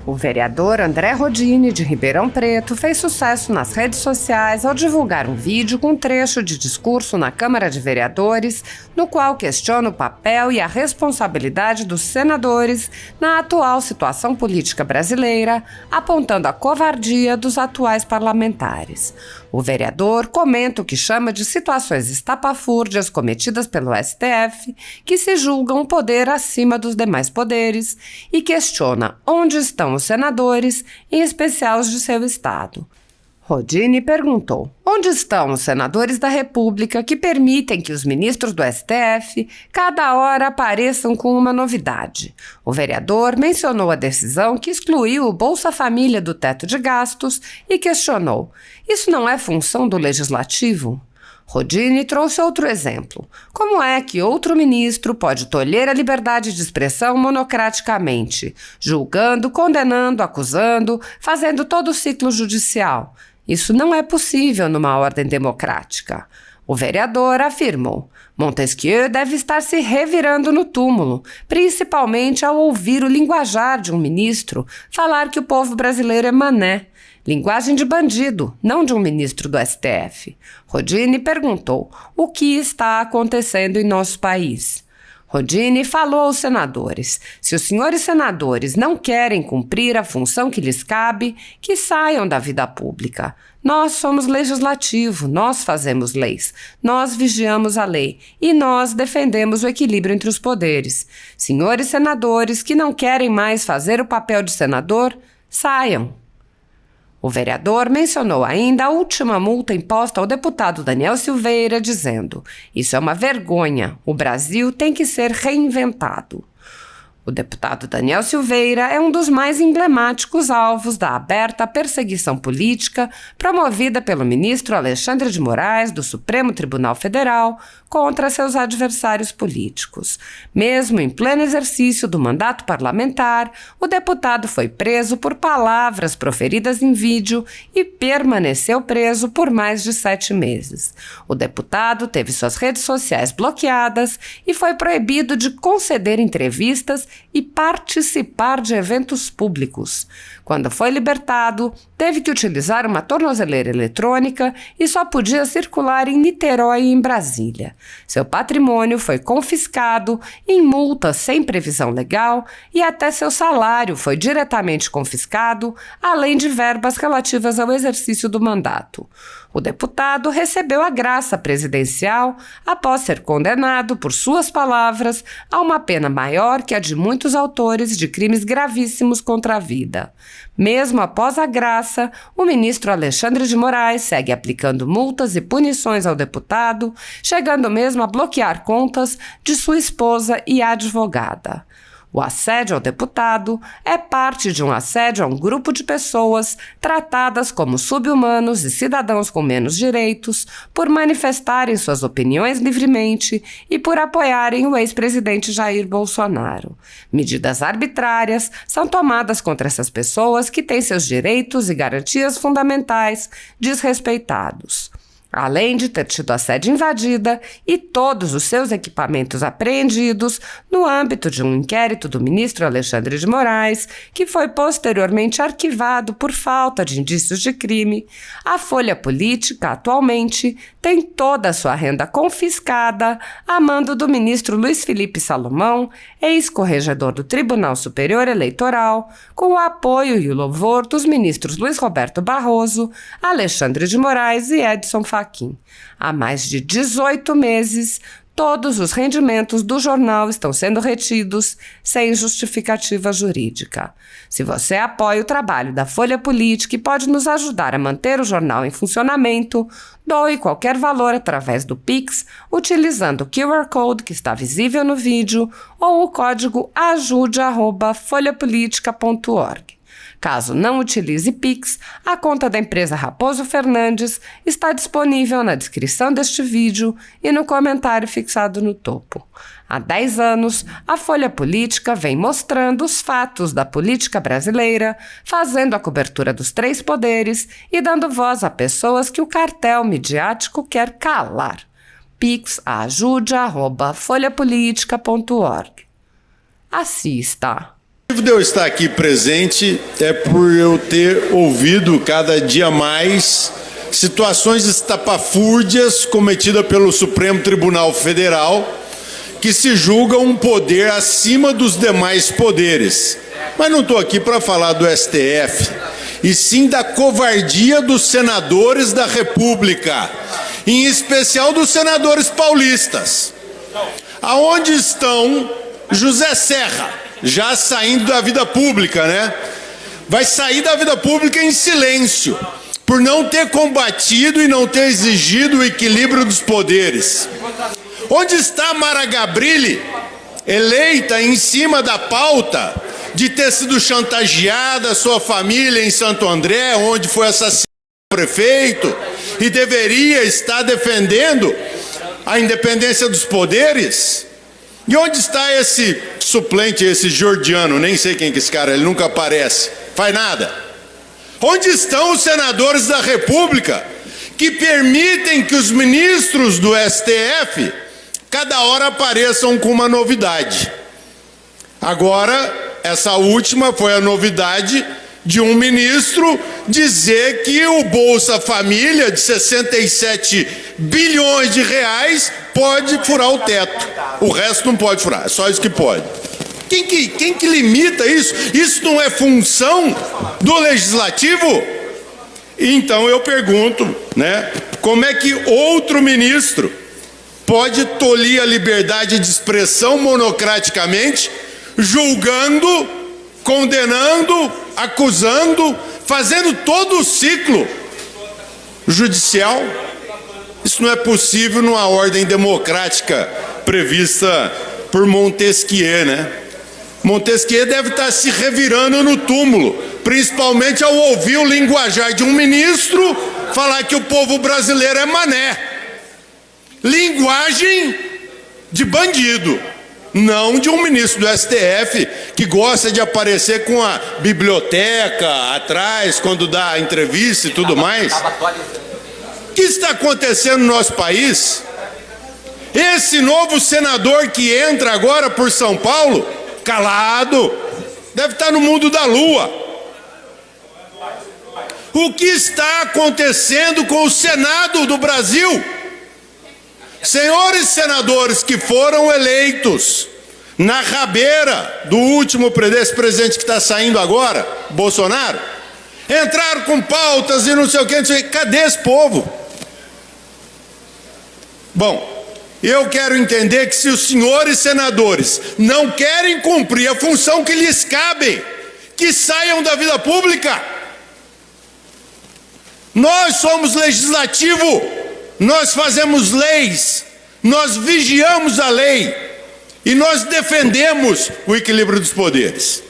O vereador André Rodini, de Ribeirão Preto, fez sucesso nas redes sociais ao divulgar um vídeo com um trecho de discurso na Câmara de Vereadores, no qual questiona o papel e a responsabilidade dos senadores na atual situação política brasileira, apontando a covardia dos atuais parlamentares. O vereador comenta o que chama de situações estapafúrdias cometidas pelo STF, que se julgam um poder acima dos demais poderes, e questiona onde estão os senadores, em especial os de seu estado. Rodini perguntou: onde estão os senadores da República que permitem que os ministros do STF cada hora apareçam com uma novidade? O vereador mencionou a decisão que excluiu o Bolsa Família do teto de gastos e questionou: isso não é função do Legislativo? Rodini trouxe outro exemplo. Como é que outro ministro pode tolher a liberdade de expressão monocraticamente, julgando, condenando, acusando, fazendo todo o ciclo judicial? Isso não é possível numa ordem democrática. O vereador afirmou: Montesquieu deve estar se revirando no túmulo, principalmente ao ouvir o linguajar de um ministro falar que o povo brasileiro é mané. Linguagem de bandido, não de um ministro do STF. Rodini perguntou: o que está acontecendo em nosso país? Rodini falou aos senadores: se os senhores senadores não querem cumprir a função que lhes cabe, que saiam da vida pública. Nós somos legislativo, nós fazemos leis, nós vigiamos a lei e nós defendemos o equilíbrio entre os poderes. Senhores senadores que não querem mais fazer o papel de senador, saiam. O vereador mencionou ainda a última multa imposta ao deputado Daniel Silveira, dizendo: isso é uma vergonha, o Brasil tem que ser reinventado. O deputado Daniel Silveira é um dos mais emblemáticos alvos da aberta perseguição política promovida pelo ministro Alexandre de Moraes, do Supremo Tribunal Federal, contra seus adversários políticos. Mesmo em pleno exercício do mandato parlamentar, o deputado foi preso por palavras proferidas em vídeo e permaneceu preso por mais de 7 meses. O deputado teve suas redes sociais bloqueadas e foi proibido de conceder entrevistas e participar de eventos públicos. Quando foi libertado, teve que utilizar uma tornozeleira eletrônica e só podia circular em Niterói e em Brasília. Seu patrimônio foi confiscado em multas sem previsão legal e até seu salário foi diretamente confiscado, além de verbas relativas ao exercício do mandato. O deputado recebeu a graça presidencial após ser condenado, por suas palavras, a uma pena maior que a de muitos autores de crimes gravíssimos contra a vida. Mesmo após a graça, o ministro Alexandre de Moraes segue aplicando multas e punições ao deputado, chegando mesmo a bloquear contas de sua esposa e advogada. O assédio ao deputado é parte de um assédio a um grupo de pessoas tratadas como sub-humanos e cidadãos com menos direitos por manifestarem suas opiniões livremente e por apoiarem o ex-presidente Jair Bolsonaro. Medidas arbitrárias são tomadas contra essas pessoas que têm seus direitos e garantias fundamentais desrespeitados. Além de ter tido a sede invadida e todos os seus equipamentos apreendidos no âmbito de um inquérito do ministro Alexandre de Moraes, que foi posteriormente arquivado por falta de indícios de crime, a Folha Política, atualmente, tem toda a sua renda confiscada a mando do ministro Luiz Felipe Salomão, ex-corregedor do Tribunal Superior Eleitoral, com o apoio e o louvor dos ministros Luiz Roberto Barroso, Alexandre de Moraes e Edson Fachin. Há mais de 18 meses, todos os rendimentos do jornal estão sendo retidos sem justificativa jurídica. Se você apoia o trabalho da Folha Política e pode nos ajudar a manter o jornal em funcionamento, doe qualquer valor através do Pix, utilizando o QR Code que está visível no vídeo ou o código ajude@folhapolitica.org. Caso não utilize Pix, a conta da empresa Raposo Fernandes está disponível na descrição deste vídeo e no comentário fixado no topo. Há 10 anos, a Folha Política vem mostrando os fatos da política brasileira, fazendo a cobertura dos 3 poderes e dando voz a pessoas que o cartel midiático quer calar. Pix ajude@folhapolitica.org. Assista. de eu estar aqui presente é por eu ter ouvido cada dia mais situações estapafúrdias cometidas pelo Supremo Tribunal Federal, que se julga um poder acima dos demais poderes. Mas não estou aqui para falar do STF, e sim da covardia dos senadores da República, em especial dos senadores paulistas. Aonde estão José Serra, já saindo da vida pública, né? Vai sair da vida pública em silêncio, por não ter combatido e não ter exigido o equilíbrio dos poderes. Onde está Mara Gabrilli, eleita em cima da pauta de ter sido chantageada sua família em Santo André, onde foi assassinado o prefeito, e deveria estar defendendo a independência dos poderes? E onde está esse suplente, esse Jordiano? Nem sei quem que é esse cara, ele nunca aparece, faz nada. Onde estão os senadores da República que permitem que os ministros do STF cada hora apareçam com uma novidade? Agora, essa última foi a novidade de um ministro dizer que o Bolsa Família de 67 bilhões de reais pode furar o teto. O resto não pode furar, é só isso que pode. Quem que limita isso? Isso não é função do Legislativo? Então eu pergunto, né, como é que outro ministro pode tolir a liberdade de expressão monocraticamente, julgando, condenando, acusando, fazendo todo o ciclo judicial? Isso não é possível numa ordem democrática prevista por Montesquieu, né? Montesquieu deve estar se revirando no túmulo, principalmente ao ouvir o linguajar de um ministro falar que o povo brasileiro é mané. Linguagem de bandido, não de um ministro do STF que gosta de aparecer com a biblioteca atrás quando dá entrevista e tudo mais. O que está acontecendo no nosso país? Esse novo senador que entra agora por São Paulo, calado, deve estar no mundo da lua. O que está acontecendo com o Senado do Brasil? Senhores senadores que foram eleitos na rabeira do último desse presidente que está saindo agora, Bolsonaro, entraram com pautas e não sei o que, cadê esse povo? Bom, eu quero entender que se os senhores senadores não querem cumprir a função que lhes cabe, que saiam da vida pública. Nós somos legislativo, nós fazemos leis, nós vigiamos a lei e nós defendemos o equilíbrio dos poderes.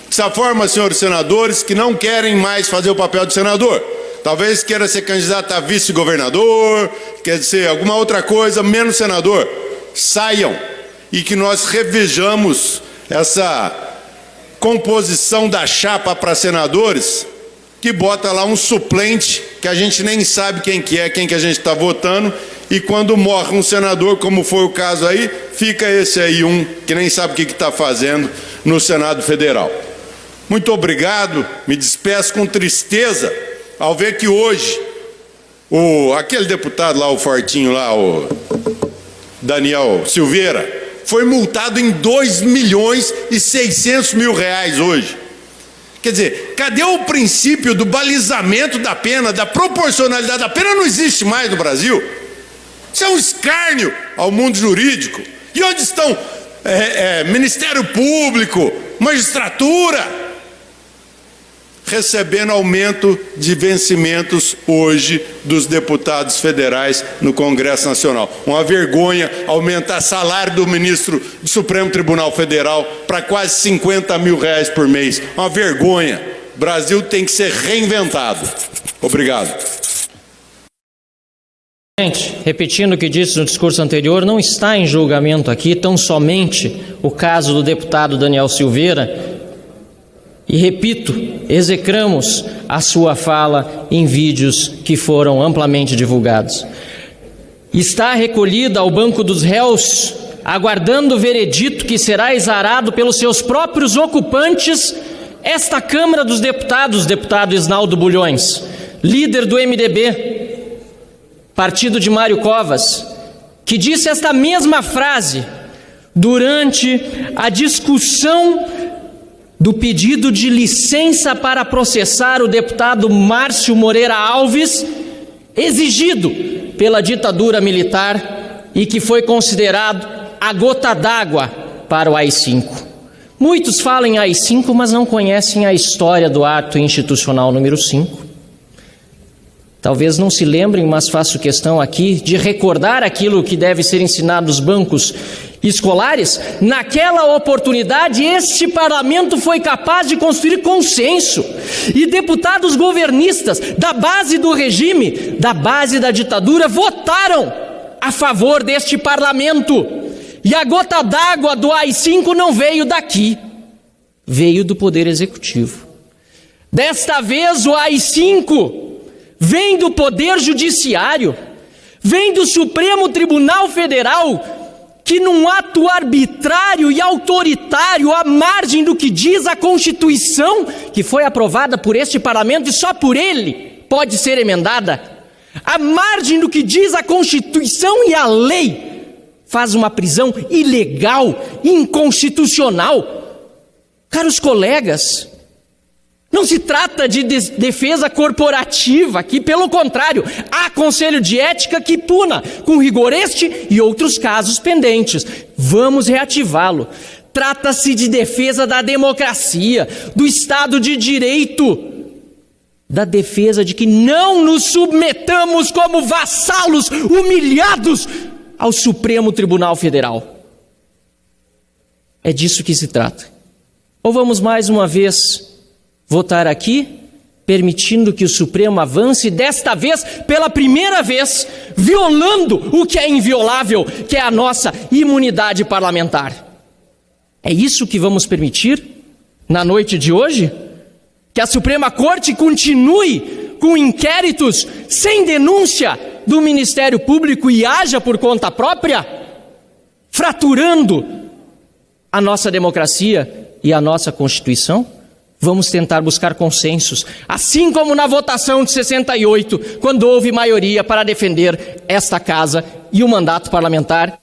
Dessa forma, senhores senadores que não querem mais fazer o papel de senador, talvez queira ser candidato a vice-governador, quer dizer, alguma outra coisa, menos senador, saiam e que nós revejamos essa composição da chapa para senadores, que bota lá um suplente que a gente nem sabe quem que a gente está votando, e quando morre um senador, como foi o caso aí, fica esse aí que nem sabe o que está fazendo no Senado Federal. Muito obrigado, me despeço com tristeza ao ver que hoje aquele deputado lá, o fortinho lá, o Daniel Silveira, foi multado em 2.600.000 hoje. Quer dizer, cadê o princípio do balizamento da pena, da proporcionalidade da pena? Não existe mais no Brasil. Isso é um escárnio ao mundo jurídico. E onde estão Ministério Público, magistratura, recebendo aumento de vencimentos hoje dos deputados federais no Congresso Nacional? Uma vergonha aumentar salário do ministro do Supremo Tribunal Federal para quase 50 mil reais por mês. Uma vergonha. O Brasil tem que ser reinventado. Obrigado. Repetindo o que disse no discurso anterior, não está em julgamento aqui tão somente o caso do deputado Daniel Silveira. E repito, execramos a sua fala em vídeos que foram amplamente divulgados. Está recolhida ao banco dos réus aguardando o veredito que será exarado pelos seus próprios ocupantes, esta Câmara dos Deputados, deputado Isnaldo Bulhões, líder do MDB, partido de Mário Covas, que disse esta mesma frase durante a discussão do pedido de licença para processar o deputado Márcio Moreira Alves, exigido pela ditadura militar e que foi considerado a gota d'água para o AI-5. Muitos falam em AI-5, mas não conhecem a história do ato institucional número 5. Talvez não se lembrem, mas faço questão aqui de recordar aquilo que deve ser ensinado nos bancos escolares. Naquela oportunidade, este parlamento foi capaz de construir consenso. E deputados governistas da base do regime, da base da ditadura, votaram a favor deste parlamento. E a gota d'água do AI-5 não veio daqui, veio do Poder Executivo. Desta vez o AI-5 vem do Poder Judiciário, vem do Supremo Tribunal Federal, que num ato arbitrário e autoritário, à margem do que diz a Constituição, que foi aprovada por este parlamento e só por ele pode ser emendada, à margem do que diz a Constituição e a lei, faz uma prisão ilegal, inconstitucional. Caros colegas, não se trata de defesa corporativa aqui, pelo contrário, há conselho de ética que puna com rigor este e outros casos pendentes. Vamos reativá-lo. Trata-se de defesa da democracia, do Estado de Direito, da defesa de que não nos submetamos como vassalos humilhados ao Supremo Tribunal Federal. É disso que se trata. Ou vamos mais uma vez votar aqui, permitindo que o Supremo avance, desta vez, pela primeira vez, violando o que é inviolável, que é a nossa imunidade parlamentar. É isso que vamos permitir na noite de hoje? Que a Suprema Corte continue com inquéritos sem denúncia do Ministério Público e haja por conta própria, fraturando a nossa democracia e a nossa Constituição? Vamos tentar buscar consensos, assim como na votação de 68, quando houve maioria para defender esta casa e o mandato parlamentar.